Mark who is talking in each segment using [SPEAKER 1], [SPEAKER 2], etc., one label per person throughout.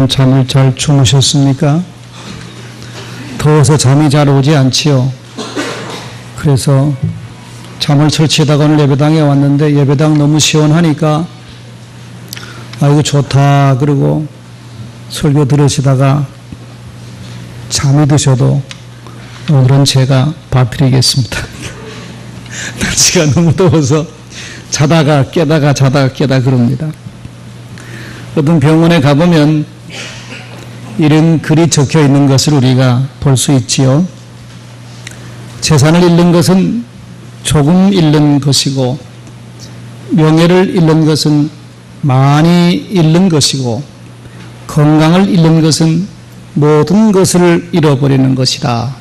[SPEAKER 1] 여러분 잠을 잘 주무셨습니까? 더워서 잠이 잘 오지 않지요. 그래서 잠을 설치다가 오늘 예배당에 왔는데 예배당 너무 시원하니까 아이고 좋다 그러고 설교 들으시다가 잠이 드셔도 오늘은 제가 봐드리겠습니다. 날씨가 너무 더워서 자다가 깨다가 자다가 깨다 그럽니다. 어떤 병원에 가보면 이런 글이 적혀 있는 것을 우리가 볼 수 있지요. 재산을 잃는 것은 조금 잃는 것이고 명예를 잃는 것은 많이 잃는 것이고 건강을 잃는 것은 모든 것을 잃어버리는 것이다.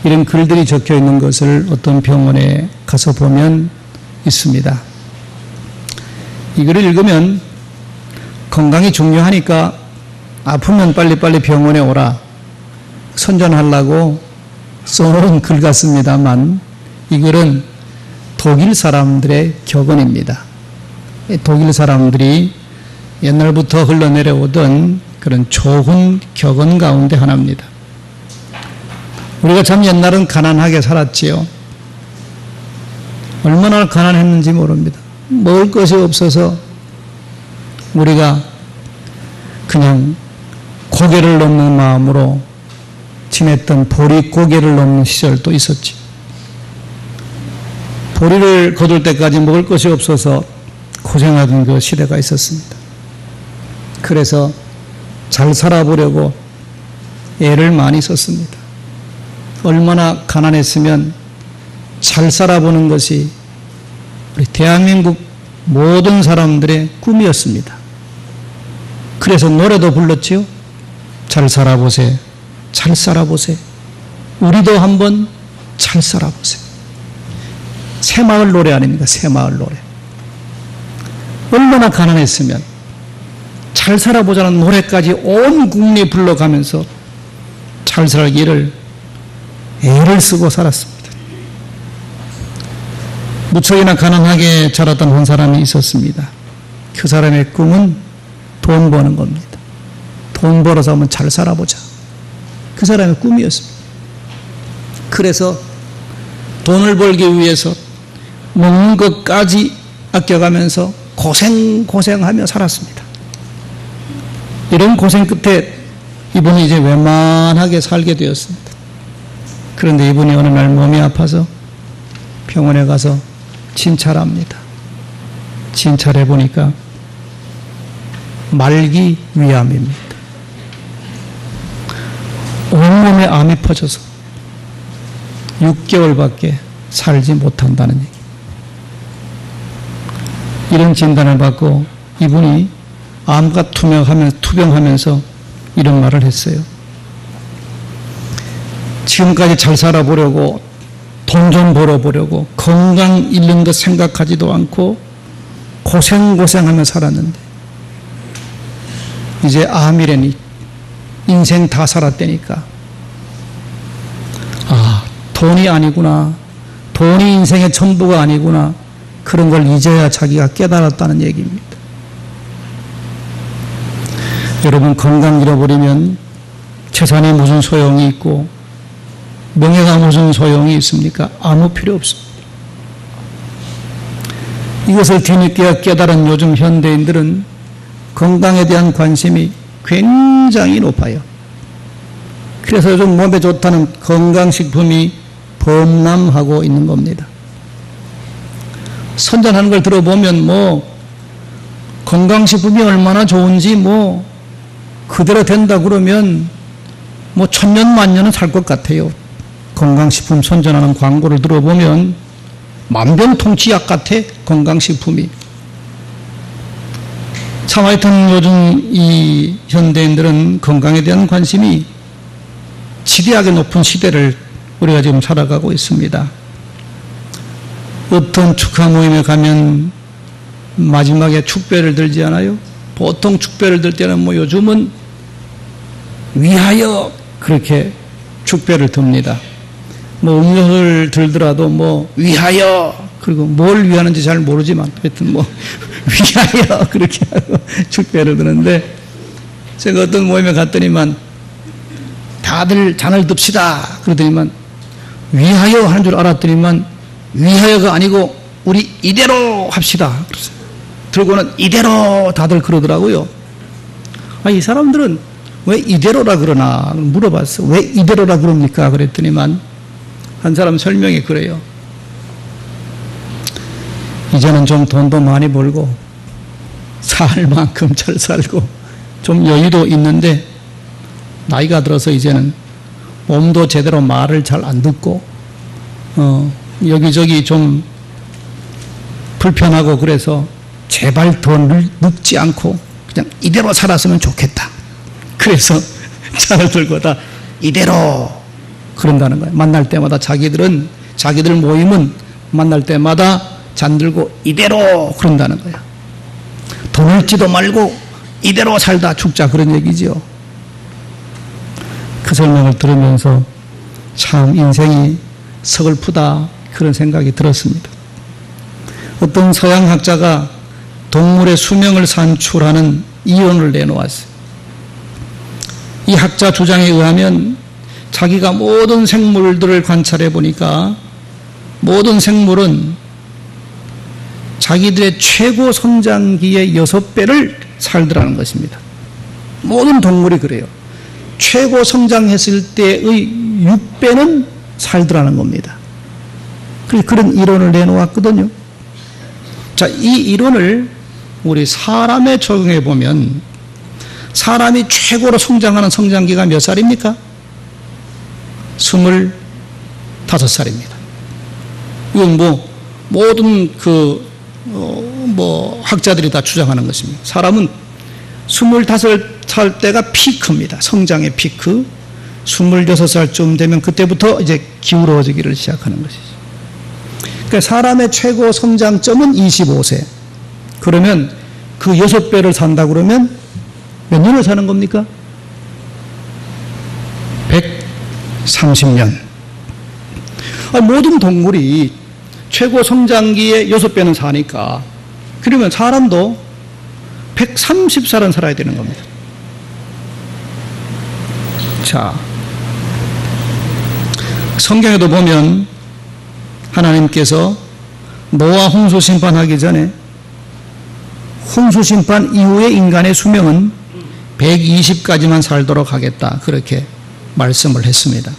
[SPEAKER 1] 이런 글들이 적혀 있는 것을 어떤 병원에 가서 보면 있습니다. 이 글을 읽으면 건강이 중요하니까 아프면 빨리빨리 병원에 오라 선전하려고 써놓은 글 같습니다만 이 글은 독일 사람들의 격언입니다. 독일 사람들이 옛날부터 흘러내려오던 그런 좋은 격언 가운데 하나입니다. 우리가 참 옛날은 가난하게 살았지요. 얼마나 가난했는지 모릅니다. 먹을 것이 없어서 우리가 그냥 고개를 넘는 마음으로 지냈던 보리 고개를 넘는 시절도 있었지. 보리를 거둘 때까지 먹을 것이 없어서 고생하던 그 시대가 있었습니다. 그래서 잘 살아보려고 애를 많이 썼습니다. 얼마나 가난했으면 잘 살아보는 것이 우리 대한민국 모든 사람들의 꿈이었습니다. 그래서 노래도 불렀지요. 잘 살아보세, 잘 살아보세. 우리도 한번 잘 살아보세. 새마을 노래 아닙니까? 새마을 노래. 얼마나 가난했으면 잘 살아보자는 노래까지 온 국민이 불러가면서 잘 살기를 애를 쓰고 살았습니다. 무척이나 가난하게 자랐던 한 사람이 있었습니다. 그 사람의 꿈은 돈 버는 겁니다. 돈 벌어서 한번 잘 살아보자. 그 사람의 꿈이었습니다. 그래서 돈을 벌기 위해서 먹는 것까지 아껴가면서 고생하며 살았습니다. 이런 고생 끝에 이분이 이제 외만하게 살게 되었습니다. 그런데 이분이 어느 날 몸이 아파서 병원에 가서 진찰합니다. 진찰해 보니까 말기 위암입니다. 온몸에 암이 퍼져서 6개월밖에 살지 못한다는 얘기. 이런 진단을 받고 이분이 암과 투병하면서 이런 말을 했어요. 지금까지 잘 살아보려고 돈 좀 벌어보려고 건강 잃는 것 생각하지도 않고 고생하며 살았는데 이제 암이라니 인생 다 살았다니까 돈이 아니구나, 돈이 인생의 전부가 아니구나, 그런 걸 이제야 자기가 깨달았다는 얘기입니다. 여러분, 건강 잃어버리면 재산이 무슨 소용이 있고 명예가 무슨 소용이 있습니까? 아무 필요 없습니다. 이것을 뒤늦게 깨달은 요즘 현대인들은 건강에 대한 관심이 굉장히 높아요. 그래서 요즘 몸에 좋다는 건강식품이 범람하고 있는 겁니다. 선전하는 걸 들어보면 건강식품이 얼마나 좋은지 그대로 된다 그러면 1000년 만년은 살 것 같아요. 건강식품 선전하는 광고를 들어보면 만병통치약 같아, 건강식품이. 참 하여튼 요즘 이 현대인들은 건강에 대한 관심이 지대하게 높은 시대를 우리가 지금 살아가고 있습니다. 어떤 축하 모임에 가면 마지막에 축배를 들지 않아요? 보통 축배를 들 때는 요즘은 위하여 그렇게 축배를 듭니다. 음료를 들더라도 위하여, 그리고 뭘 위하는지 잘 모르지만 하여튼 위하여 그렇게 하고 축배를 드는데 제가 어떤 모임에 갔더니만 다들 잔을 듭시다 그러더니만 위하여 하는 줄 알았더니만 위하여가 아니고 우리 이대로 합시다. 들고는 이대로 다들 그러더라고요. 이 사람들은 왜 이대로라 그러나 물어봤어. 왜 이대로라 그럽니까? 그랬더니만 한 사람 설명이 그래요. 이제는 좀 돈도 많이 벌고 살 만큼 잘 살고 좀 여유도 있는데 나이가 들어서 이제는 몸도 제대로 말을 잘 안 듣고 여기저기 좀 불편하고 그래서 제발 더 늙지 않고 그냥 이대로 살았으면 좋겠다. 그래서 차를 들고 다 이대로 그런다는 거예요. 만날 때마다 자기들 모임은 만날 때마다 잔 들고 이대로 그런다는 거예요. 돈 잃지도 말고 이대로 살다 죽자 그런 얘기죠. 그 설명을 들으면서 참 인생이 서글프다 그런 생각이 들었습니다. 어떤 서양 학자가 동물의 수명을 산출하는 이론을 내놓았어요. 이 학자 주장에 의하면 자기가 모든 생물들을 관찰해 보니까 모든 생물은 자기들의 최고 성장기의 6배를 살더라는 것입니다. 모든 동물이 그래요. 최고 성장했을 때의 6배는 살더라는 겁니다. 그런 이론을 내놓았거든요. 자, 이 이론을 우리 사람에 적용해 보면 사람이 최고로 성장하는 성장기가 몇 살입니까? 25살입니다. 이건 모든 학자들이 다 주장하는 것입니다. 사람은 25살 때가 피크입니다. 성장의 피크. 26살쯤 되면 그때부터 이제 기울어지기를 시작하는 것이죠. 그러니까 사람의 최고 성장점은 25세. 그러면 그 6배를 산다 그러면 몇 년을 사는 겁니까? 130년. 모든 동물이 최고 성장기에 6배는 사니까 그러면 사람도 130살은 살아야 되는 겁니다. 자, 성경에도 보면 하나님께서 노아 홍수 심판하기 전에 홍수 심판 이후에 인간의 수명은 120까지만 살도록 하겠다. 그렇게 말씀을 했습니다.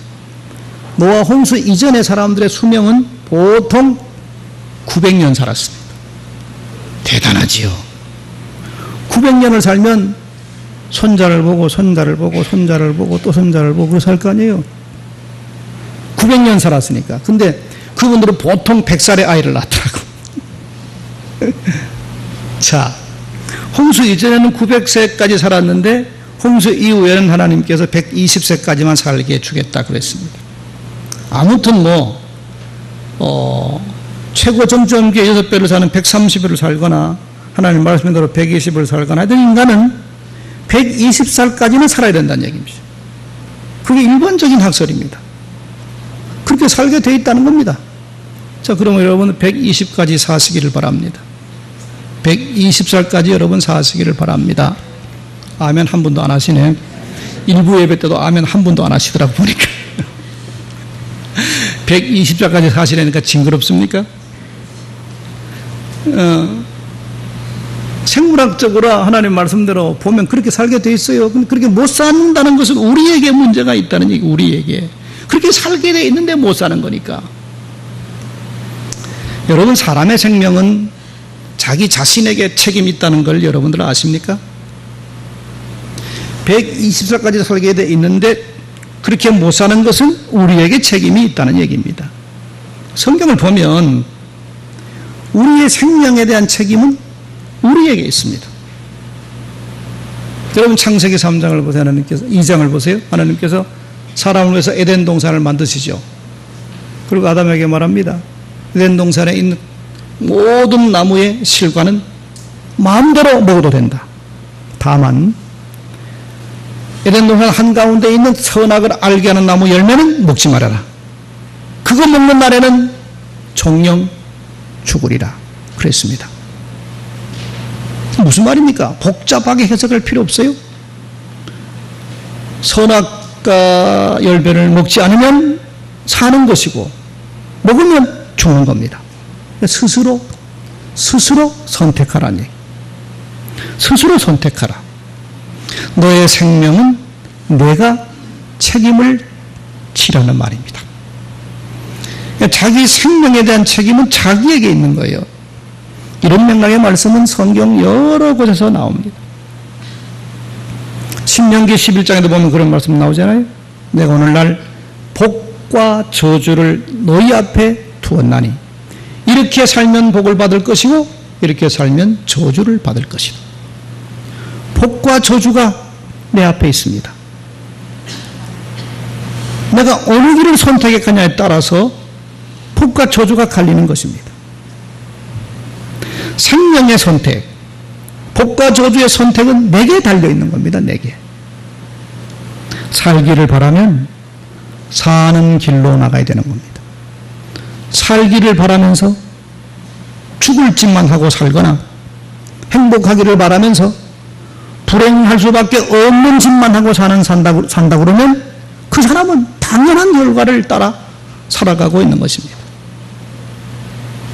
[SPEAKER 1] 노아 홍수 이전의 사람들의 수명은 보통 900년 살았습니다. 대단하지요. 900년을 살면 손자를 보고 손자를 보고 손자를 보고 또 손자를 보고 살 거 아니에요. 900년 살았으니까. 근데 그분들은 보통 100살의 아이를 낳더라고. 자, 홍수 이전에는 900세까지 살았는데 홍수 이후에는 하나님께서 120세까지만 살게 해주겠다 그랬습니다. 아무튼 최고 정점기에 6배를 사는 130을 살거나 하나님 말씀대로 120을 살거나 하여튼 인간은 120살까지는 살아야 된다는 얘기입니다. 그게 일반적인 학설입니다. 그렇게 살게 돼 있다는 겁니다. 자, 그러면 여러분 120까지 사시기를 바랍니다. 120살까지 여러분 사시기를 바랍니다. 아멘 한 분도 안 하시네. 일부 예배 때도 아멘 한 분도 안 하시더라고 보니까. 120살까지 사시려니까 징그럽습니까? 생물학적으로 하나님 말씀대로 보면 그렇게 살게 돼 있어요. 근데 그렇게 못 산다는 것은 우리에게 문제가 있다는 얘기, 우리에게. 그렇게 살게 돼 있는데 못 사는 거니까. 여러분, 사람의 생명은 자기 자신에게 책임이 있다는 걸 여러분들 아십니까? 120살까지 살게 돼 있는데 그렇게 못 사는 것은 우리에게 책임이 있다는 얘기입니다. 성경을 보면 우리의 생명에 대한 책임은 우리에게 있습니다. 여러분, 창세기 3장을 보세요. 하나님께서 2장을 보세요. 하나님께서 사람을 위해서 에덴 동산을 만드시죠. 그리고 아담에게 말합니다. 에덴 동산에 있는 모든 나무의 실과는 마음대로 먹어도 된다. 다만 에덴 동산 한가운데 있는 선악을 알게 하는 나무 열매는 먹지 말아라. 그거 먹는 날에는 정령 죽으리라 그랬습니다. 무슨 말입니까? 복잡하게 해석할 필요 없어요. 선악과 열매를 먹지 않으면 사는 것이고 먹으면 죽는 겁니다. 스스로 선택하라는 얘기. 스스로 선택하라. 너의 생명은 내가 책임을 지라는 말입니다. 자기 생명에 대한 책임은 자기에게 있는 거예요. 이런 맥락의 말씀은 성경 여러 곳에서 나옵니다. 신명기 11장에도 보면 그런 말씀 나오잖아요. 내가 오늘날 복과 저주를 너희 앞에 두었나니 이렇게 살면 복을 받을 것이고 이렇게 살면 저주를 받을 것이다. 복과 저주가 내 앞에 있습니다. 내가 어느 길을 선택했느냐에 따라서 복과 저주가 갈리는 것입니다. 생명의 선택, 복과 저주의 선택은 내게 달려있는 겁니다. 내게. 살기를 바라면 사는 길로 나가야 되는 겁니다. 살기를 바라면서 죽을 짓만 하고 살거나 행복하기를 바라면서 불행할 수밖에 없는 짓만 하고 산다 그러면 그 사람은 당연한 결과를 따라 살아가고 있는 것입니다.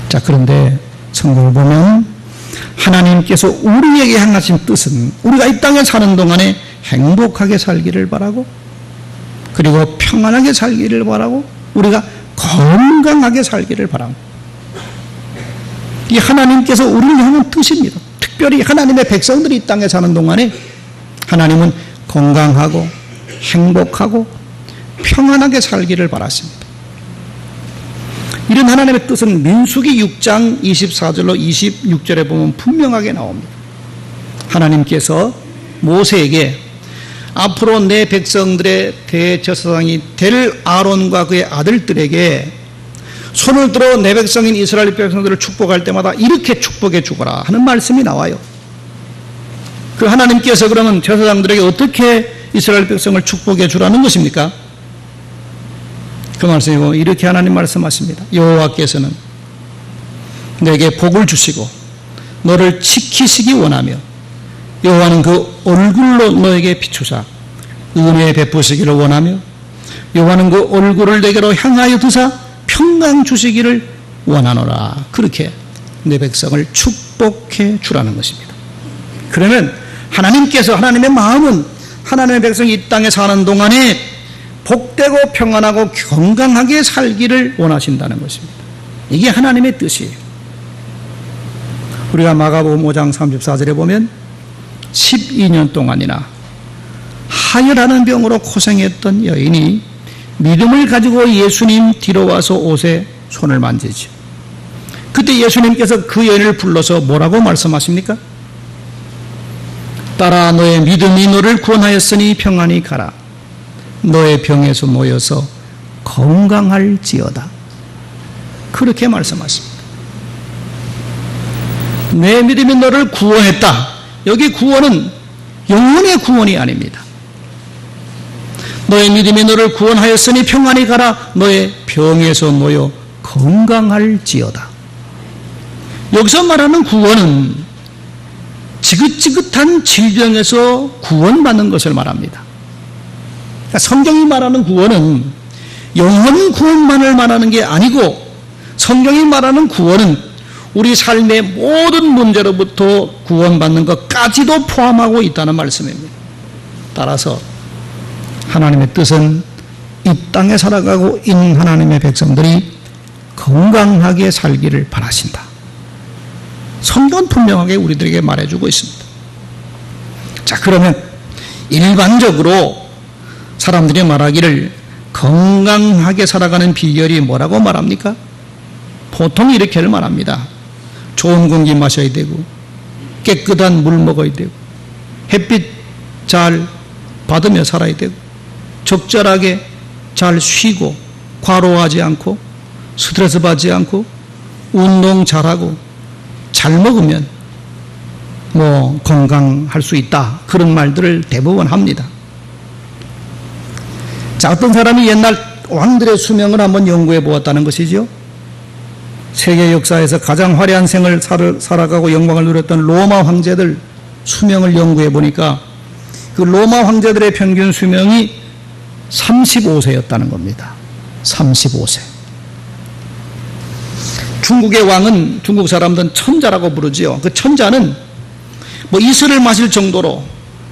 [SPEAKER 1] 자, 그런데 성경을 보면 하나님께서 우리에게 향하신 뜻은 우리가 이 땅에 사는 동안에 행복하게 살기를 바라고 그리고 평안하게 살기를 바라고 우리가 건강하게 살기를 바라고 이 하나님께서 우리를 향한 뜻입니다. 특별히 하나님의 백성들이 이 땅에 사는 동안에 하나님은 건강하고 행복하고 평안하게 살기를 바라십니다. 이런 하나님의 뜻은 민수기 6장 24절로 26절에 보면 분명하게 나옵니다. 하나님께서 모세에게 앞으로 내 백성들의 대제사장이 될 아론과 그의 아들들에게 손을 들어 내 백성인 이스라엘 백성들을 축복할 때마다 이렇게 축복해 주거라 하는 말씀이 나와요. 그 하나님께서 그러면 제사장들에게 어떻게 이스라엘 백성을 축복해 주라는 것입니까? 그 말씀이고 이렇게 하나님 말씀하십니다. 여호와께서는 내게 복을 주시고 너를 지키시기 원하며 여호와는 그 얼굴로 너에게 비추사 은혜 베푸시기를 원하며 여호와는 그 얼굴을 내게로 향하여 드사 평강 주시기를 원하노라. 그렇게 내 백성을 축복해 주라는 것입니다. 그러면 하나님께서 하나님의 마음은 하나님의 백성이 이 땅에 사는 동안에 복되고 평안하고 건강하게 살기를 원하신다는 것입니다. 이게 하나님의 뜻이에요. 우리가 마가복음 5장 34절에 보면 12년 동안이나 하혈하는 병으로 고생했던 여인이 믿음을 가지고 예수님 뒤로 와서 옷에 손을 만지죠. 그때 예수님께서 그 여인을 불러서 뭐라고 말씀하십니까? 딸아, 너의 믿음이 너를 구원하였으니 평안히 가라. 너의 병에서 모여서 건강할지어다. 그렇게 말씀하십니다. 내 믿음이 너를 구원했다. 여기 구원은 영혼의 구원이 아닙니다. 너의 믿음이 너를 구원하였으니 평안히 가라. 너의 병에서 놓여 건강할지어다. 여기서 말하는 구원은 지긋지긋한 질병에서 구원받는 것을 말합니다. 그러니까 성경이 말하는 구원은 영혼 구원만을 말하는 게 아니고 성경이 말하는 구원은 우리 삶의 모든 문제로부터 구원받는 것까지도 포함하고 있다는 말씀입니다. 따라서 하나님의 뜻은 이 땅에 살아가고 있는 하나님의 백성들이 건강하게 살기를 바라신다. 성경은 분명하게 우리들에게 말해주고 있습니다. 자, 그러면 일반적으로 사람들이 말하기를 건강하게 살아가는 비결이 뭐라고 말합니까? 보통 이렇게를 말합니다. 좋은 공기 마셔야 되고 깨끗한 물 먹어야 되고 햇빛 잘 받으며 살아야 되고 적절하게 잘 쉬고 과로하지 않고 스트레스 받지 않고 운동 잘하고 잘 먹으면 건강할 수 있다. 그런 말들을 대부분 합니다. 자, 어떤 사람이 옛날 왕들의 수명을 한번 연구해 보았다는 것이죠. 세계 역사에서 가장 화려한 생을 살아가고 영광을 누렸던 로마 황제들 수명을 연구해 보니까 그 그 로마 황제들의 평균 수명이 35세였다는 겁니다. 35세. 중국의 왕은 중국 사람들은 천자라고 부르지요. 그 천자는 뭐 이슬을 마실 정도로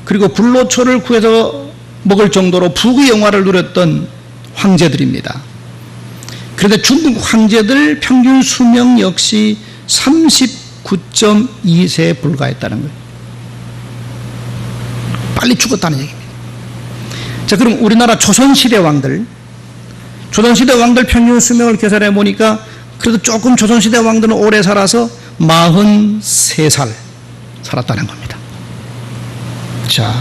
[SPEAKER 1] 그리고 불로초를 구해서 먹을 정도로 부귀 영화를 누렸던 황제들입니다. 그런데 중국 황제들 평균 수명 역시 39.2세에 불과했다는 거예요. 빨리 죽었다는 얘기입니다. 자, 그럼 우리나라 조선시대 왕들 평균 수명을 계산해 보니까 그래도 조금 조선시대 왕들은 오래 살아서 43살 살았다는 겁니다. 자,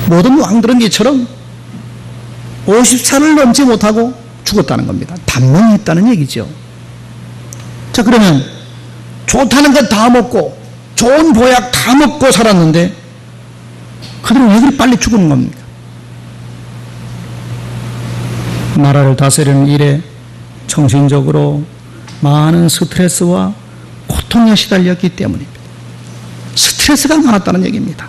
[SPEAKER 1] 모든 왕들은 이처럼 50살을 넘지 못하고 죽었다는 겁니다. 단명이 있다는 얘기죠. 자, 그러면 좋다는 것 다 먹고 좋은 보약 다 먹고 살았는데 그들은 왜 그리 빨리 죽는 겁니까? 나라를 다스리는 일에 정신적으로 많은 스트레스와 고통에 시달렸기 때문입니다. 스트레스가 많았다는 얘기입니다.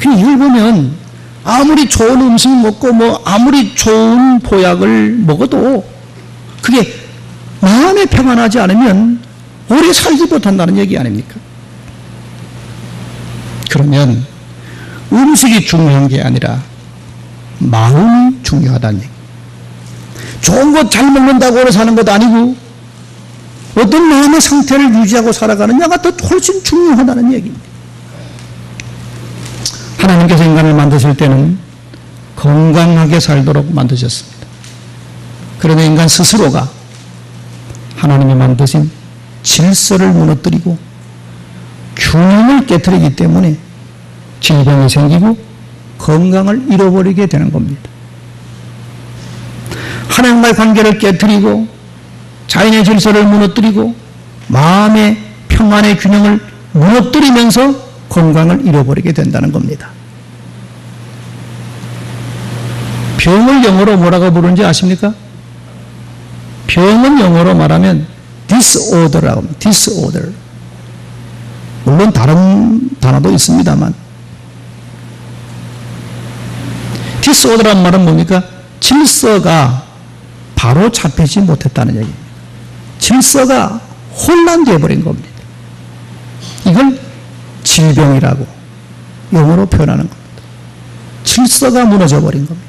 [SPEAKER 1] 이걸 보면 아무리 좋은 음식 먹고 아무리 좋은 보약을 먹어도 그게 마음에 평안하지 않으면 오래 살지 못한다는 얘기 아닙니까? 그러면 음식이 중요한 게 아니라 마음이 중요하다는 얘기. 좋은 것 잘 먹는다고 오래 사는 것도 아니고 어떤 마음의 상태를 유지하고 살아가느냐가 더 훨씬 중요하다는 얘기입니다. 하나님께서 인간을 만드실 때는 건강하게 살도록 만드셨습니다. 그런데 인간 스스로가 하나님이 만드신 질서를 무너뜨리고 균형을 깨뜨리기 때문에 질병이 생기고 건강을 잃어버리게 되는 겁니다. 하나님과의 관계를 깨뜨리고 자연의 질서를 무너뜨리고 마음의 평안의 균형을 무너뜨리면서 건강을 잃어버리게 된다는 겁니다. 병을 영어로 뭐라고 부르는지 아십니까? 병은 영어로 말하면 disorder라고 합니다. disorder. 물론 다른 단어도 있습니다만 disorder란 말은 뭡니까? 질서가 바로 잡히지 못했다는 얘기입니다. 질서가 혼란되어 버린 겁니다. 이걸 질병이라고 영어로 표현하는 겁니다. 질서가 무너져 버린 겁니다.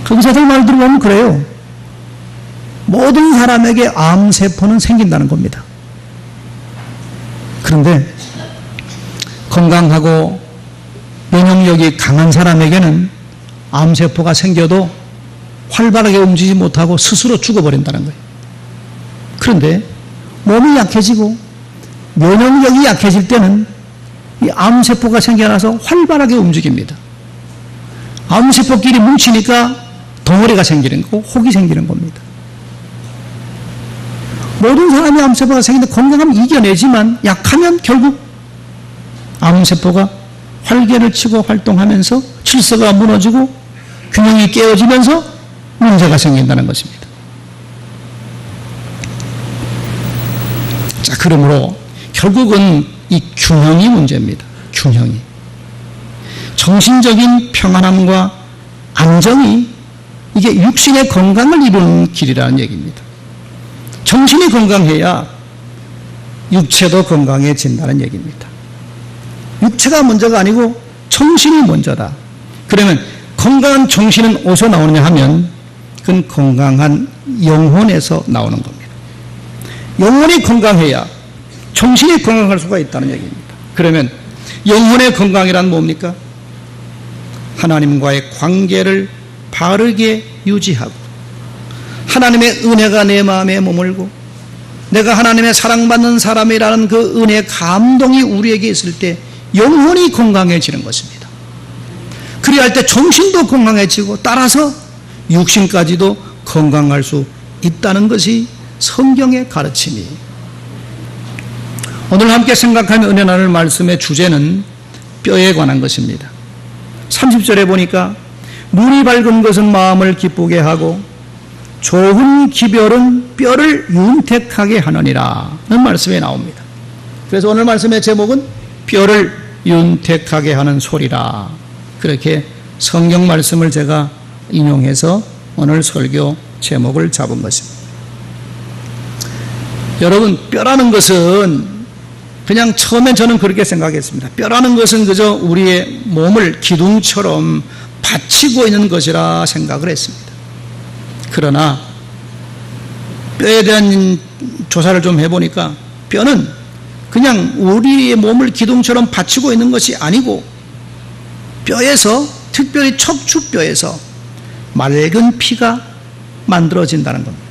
[SPEAKER 1] 그 의사들 말 들어보면 그래요. 모든 사람에게 암세포는 생긴다는 겁니다. 그런데 건강하고 면역력이 강한 사람에게는 암세포가 생겨도 활발하게 움직이지 못하고 스스로 죽어버린다는 거예요. 그런데 몸이 약해지고 면역력이 약해질 때는 이 암세포가 생겨나서 활발하게 움직입니다. 암세포끼리 뭉치니까 덩어리가 생기는 거고 혹이 생기는 겁니다. 모든 사람이 암세포가 생기는데 건강하면 이겨내지만 약하면 결국 암세포가 활개를 치고 활동하면서 질서가 무너지고 균형이 깨어지면서 문제가 생긴다는 것입니다. 자, 그러므로 결국은 이 균형이 문제입니다. 균형이. 정신적인 평안함과 안정이 이게 육신의 건강을 이루는 길이라는 얘기입니다. 정신이 건강해야 육체도 건강해진다는 얘기입니다. 육체가 먼저가 아니고 정신이 먼저다. 그러면 건강한 정신은 어디서 나오느냐 하면 그건 건강한 영혼에서 나오는 겁니다. 영혼이 건강해야 정신이 건강할 수가 있다는 얘기입니다. 그러면 영혼의 건강이란 뭡니까? 하나님과의 관계를 바르게 유지하고 하나님의 은혜가 내 마음에 머물고 내가 하나님의 사랑받는 사람이라는 그 은혜 감동이 우리에게 있을 때 영혼이 건강해지는 것입니다. 그리할 때 정신도 건강해지고 따라서 육신까지도 건강할 수 있다는 것이 성경의 가르침이에요. 오늘 함께 생각하는 은혜 나눌 말씀의 주제는 뼈에 관한 것입니다. 30절에 보니까 눈이 밝은 것은 마음을 기쁘게 하고 좋은 기별은 뼈를 윤택하게 하느니라 는 말씀이 나옵니다. 그래서 오늘 말씀의 제목은 뼈를 윤택하게 하는 소리라. 그렇게 성경 말씀을 제가 인용해서 오늘 설교 제목을 잡은 것입니다. 여러분, 뼈라는 것은 그냥 처음엔 저는 그렇게 생각했습니다. 뼈라는 것은 그저 우리의 몸을 기둥처럼 받치고 있는 것이라 생각을 했습니다. 그러나 뼈에 대한 조사를 좀 해보니까 뼈는 그냥 우리의 몸을 기둥처럼 받치고 있는 것이 아니고 뼈에서, 특별히 척추뼈에서 맑은 피가 만들어진다는 겁니다.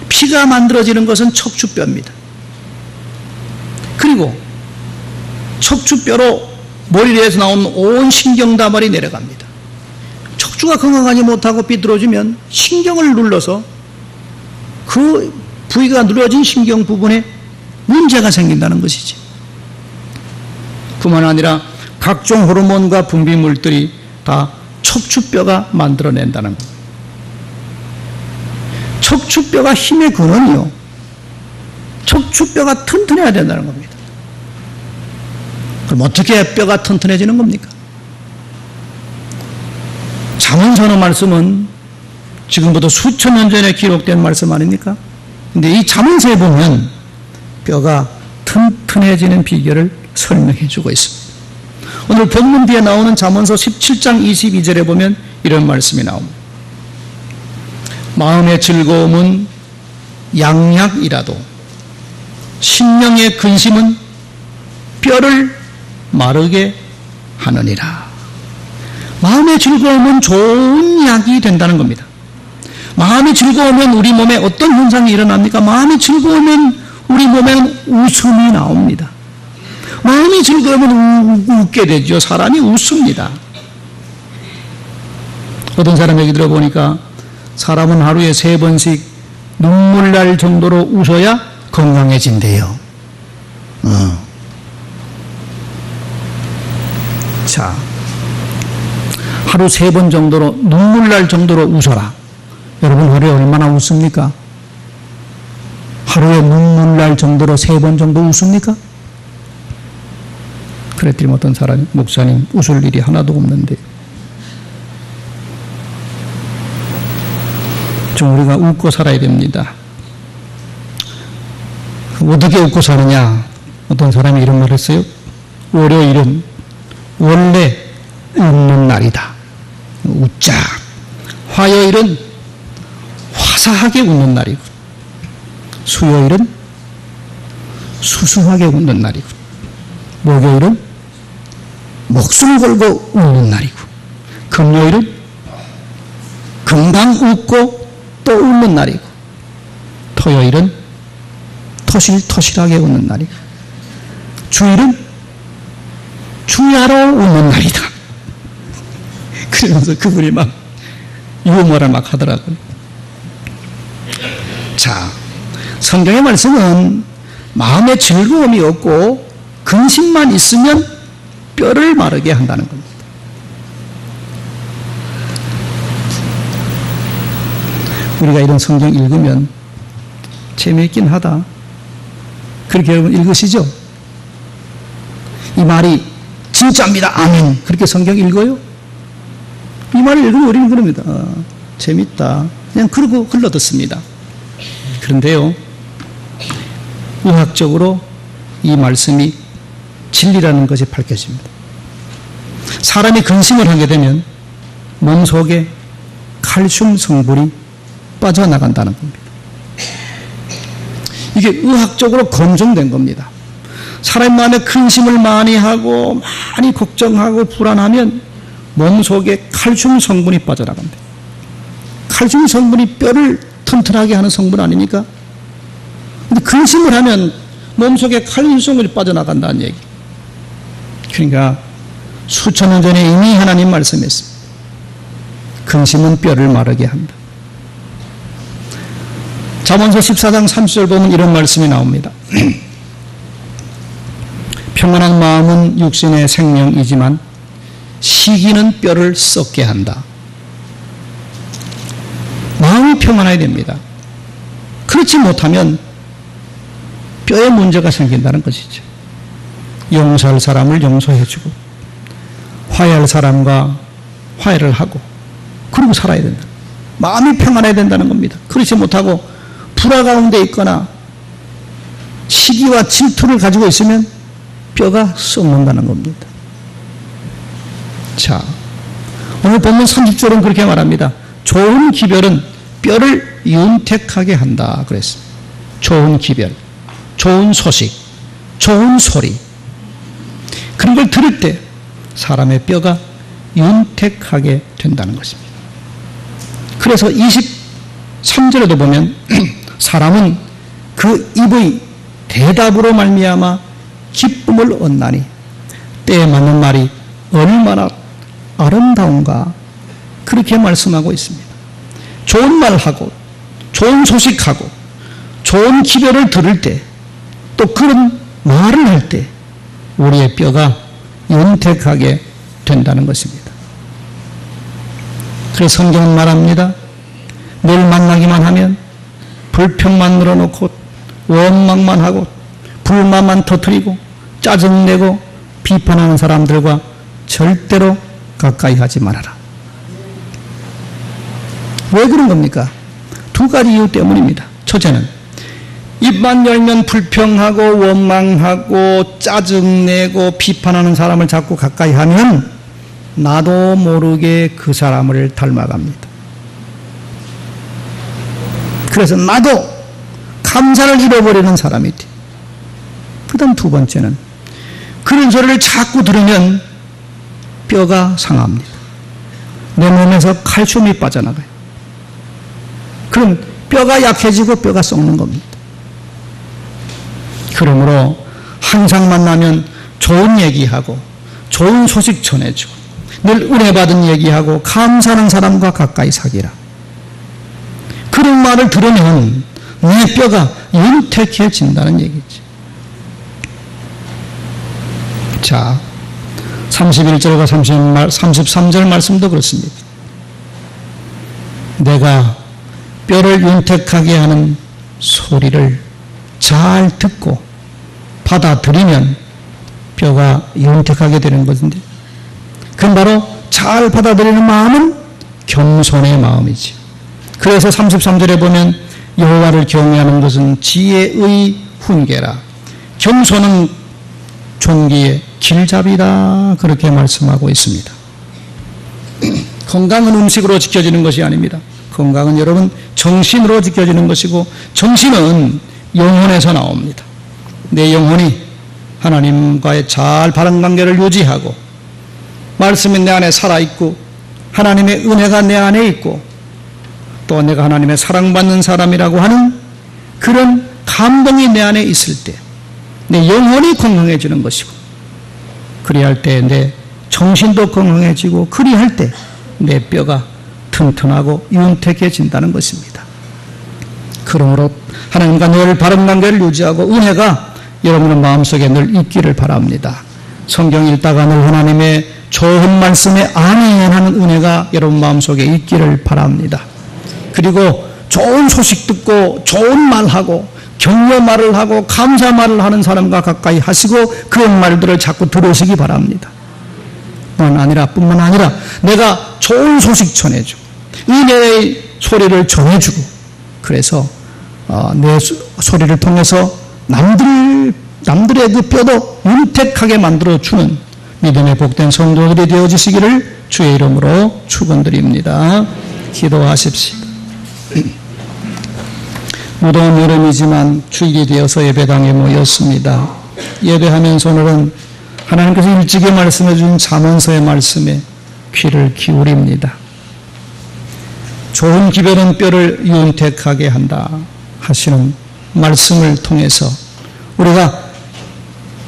[SPEAKER 1] 피가 만들어지는 것은 척추뼈입니다. 그리고 척추뼈로 머리에서 나오는 온 신경다발이 내려갑니다. 척추가 건강하지 못하고 삐뚤어지면 신경을 눌러서 그 부위가 눌러진 신경 부분에 문제가 생긴다는 것이지. 그만 아니라 각종 호르몬과 분비물들이 다 척추뼈가 만들어낸다는 것. 척추뼈가 힘의 근원이요. 척추뼈가 튼튼해야 된다는 겁니다. 그럼 어떻게 뼈가 튼튼해지는 겁니까? 잠언서의 말씀은 지금부터 수천 년 전에 기록된 말씀 아닙니까? 근데 이 잠언서에 보면 뼈가 튼튼해지는 비결을 설명해 주고 있습니다. 오늘 본문 뒤에 나오는 잠언서 17장 22절에 보면 이런 말씀이 나옵니다. 마음의 즐거움은 양약이라도 심령의 근심은 뼈를 마르게 하느니라. 마음의 즐거움은 좋은 약이 된다는 겁니다. 마음이 즐거우면 우리 몸에 어떤 현상이 일어납니까? 마음이 즐거우면 우리 몸에는 웃음이 나옵니다. 마음이 즐거우면 웃게 되죠. 사람이 웃습니다. 어떤 사람 얘기 들어보니까 사람은 하루에 3번씩 눈물 날 정도로 웃어야 건강해진대요. 자, 하루 3번 정도로 눈물 날 정도로 웃어라. 여러분 하루에 얼마나 웃습니까? 하루에 눈물 날 정도로 3번 정도 웃습니까? 그랬더니 어떤 사람이 목사님 웃을 일이 하나도 없는데 좀 우리가 웃고 살아야 됩니다. 어떻게 웃고 사느냐? 어떤 사람이 이런 말을 했어요. 월요일은 원래 웃는 날이다. 웃자. 화요일은 화사하게 웃는 날이고 수요일은 수수하게 웃는 날이고 목요일은 목숨 걸고 웃는 날이고 금요일은 금방 웃고 또 웃는 날이고 토요일은 토실토실하게 웃는 날이고 주일은 주야로 웃는 날이다. 그러면서 그분이 막 유머를 막 하더라고요. 자, 성경의 말씀은 마음에 즐거움이 없고 근심만 있으면 뼈를 마르게 한다는 겁니다. 우리가 이런 성경 읽으면 재미있긴 하다. 그렇게 여러분 읽으시죠? 이 말이 진짜입니다. 아멘. 그렇게 성경 읽어요? 이 말을 읽으면 우리는 그럽니다. 재밌다. 그냥 그러고 흘러듣습니다. 그런데요, 의학적으로 이 말씀이 진리라는 것이 밝혀집니다. 사람이 근심을 하게 되면 몸속에 칼슘 성분이 빠져나간다는 겁니다. 이게 의학적으로 검증된 겁니다. 사람 마음에 근심을 많이 하고 많이 걱정하고 불안하면 몸속에 칼슘 성분이 빠져나간다. 칼슘 성분이 뼈를 튼튼하게 하는 성분 아닙니까? 근데 근심을 하면 몸속에 칼슘 성분이 빠져나간다는 얘기. 그러니까 수천 년 전에 이미 하나님 말씀했습니다. 근심은 뼈를 마르게 한다. 잠언서 14장 30절 보면 이런 말씀이 나옵니다. 평안한 마음은 육신의 생명이지만 시기는 뼈를 썩게 한다. 마음이 평안해야 됩니다. 그렇지 못하면 뼈에 문제가 생긴다는 것이죠. 용서할 사람을 용서해주고 화해할 사람과 화해를 하고 그리고 살아야 된다. 마음이 평안해야 된다는 겁니다. 그렇지 못하고 불화 가운데 있거나 시기와 질투를 가지고 있으면 뼈가 썩는다는 겁니다. 자, 오늘 본문 30절은 그렇게 말합니다. 좋은 기별은 뼈를 윤택하게 한다 그랬습니다. 좋은 기별, 좋은 소식, 좋은 소리 그런 걸 들을 때 사람의 뼈가 윤택하게 된다는 것입니다. 그래서 23절에도 보면 사람은 그 입의 대답으로 말미암아 기쁨을 얻나니 때에 맞는 말이 얼마나 아름다운가 그렇게 말씀하고 있습니다. 좋은 말하고 좋은 소식하고 좋은 기별을 들을 때 또 그런 말을 할 때 우리의 뼈가 윤택하게 된다는 것입니다. 그래서 성경은 말합니다. 늘 만나기만 하면 불평만 늘어놓고 원망만 하고 불만만 터뜨리고 짜증내고 비판하는 사람들과 절대로 가까이 하지 말아라. 왜 그런 겁니까? 두 가지 이유 때문입니다. 첫째는 입만 열면 불평하고 원망하고 짜증내고 비판하는 사람을 자꾸 가까이 하면 나도 모르게 그 사람을 닮아갑니다. 그래서 나도 감사를 잃어버리는 사람이 돼. 그 다음 두 번째는 그런 소리를 자꾸 들으면 뼈가 상합니다. 내 몸에서 칼슘이 빠져나가요. 그럼 뼈가 약해지고 뼈가 썩는 겁니다. 그러므로 항상 만나면 좋은 얘기하고 좋은 소식 전해주고 늘 은혜 받은 얘기하고 감사하는 사람과 가까이 사귀라. 그런 말을 들으면 내 뼈가 윤택해진다는 얘기죠. 자, 31절과 33절 말씀도 그렇습니다. 내가 뼈를 윤택하게 하는 소리를 잘 듣고 받아들이면 뼈가 윤택하게 되는 것인데 그건 바로 잘 받아들이는 마음은 겸손의 마음이지. 그래서 33절에 보면 여호와를 경외하는 것은 지혜의 훈계라 겸손은 존귀의 길잡이다 그렇게 말씀하고 있습니다. 건강은 음식으로 지켜지는 것이 아닙니다. 건강은 여러분 정신으로 지켜지는 것이고 정신은 영혼에서 나옵니다. 내 영혼이 하나님과의 잘 바른 관계를 유지하고 말씀이 내 안에 살아있고 하나님의 은혜가 내 안에 있고 또 내가 하나님의 사랑받는 사람이라고 하는 그런 감동이 내 안에 있을 때 내 영혼이 건강해지는 것이고 그리할 때 내 정신도 건강해지고 그리할 때 내 뼈가 튼튼하고 윤택해진다는 것입니다. 그러므로 하나님과 늘 바른 관계를 유지하고 은혜가 여러분의 마음속에 늘 있기를 바랍니다. 성경 읽다가 늘 하나님의 좋은 말씀에 아멘하는 은혜가 여러분 마음속에 있기를 바랍니다. 그리고 좋은 소식 듣고 좋은 말하고 격려 말을 하고 감사 말을 하는 사람과 가까이 하시고 그런 말들을 자꾸 들으시기 바랍니다. 뿐만 아니라 내가 좋은 소식 전해주고 은혜의 소리를 전해주고 그래서 내 소리를 통해서 남들의 그 뼈도 윤택하게 만들어주는 믿음의 복된 성도들이 되어주시기를 주의 이름으로 축원드립니다. 기도하십시오. 무더운 여름이지만 주일이 되어서 예배당에 모였습니다. 예배하면서 오늘은 하나님께서 일찍이 말씀해 준 잠언서의 말씀에 귀를 기울입니다. 좋은 기별은 뼈를 윤택하게 한다 하시는 말씀을 통해서 우리가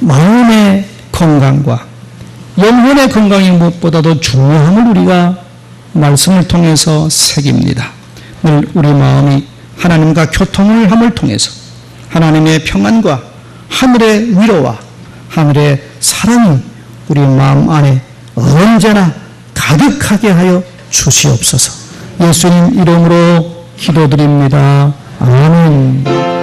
[SPEAKER 1] 마음의 건강과 영혼의 건강이 무엇보다도 중요함을 우리가 말씀을 통해서 새깁니다. 늘 우리 마음이 하나님과 교통을 함을 통해서 하나님의 평안과 하늘의 위로와 하늘의 사랑이 우리 마음 안에 언제나 가득하게 하여 주시옵소서. 예수님 이름으로 기도드립니다. 아멘.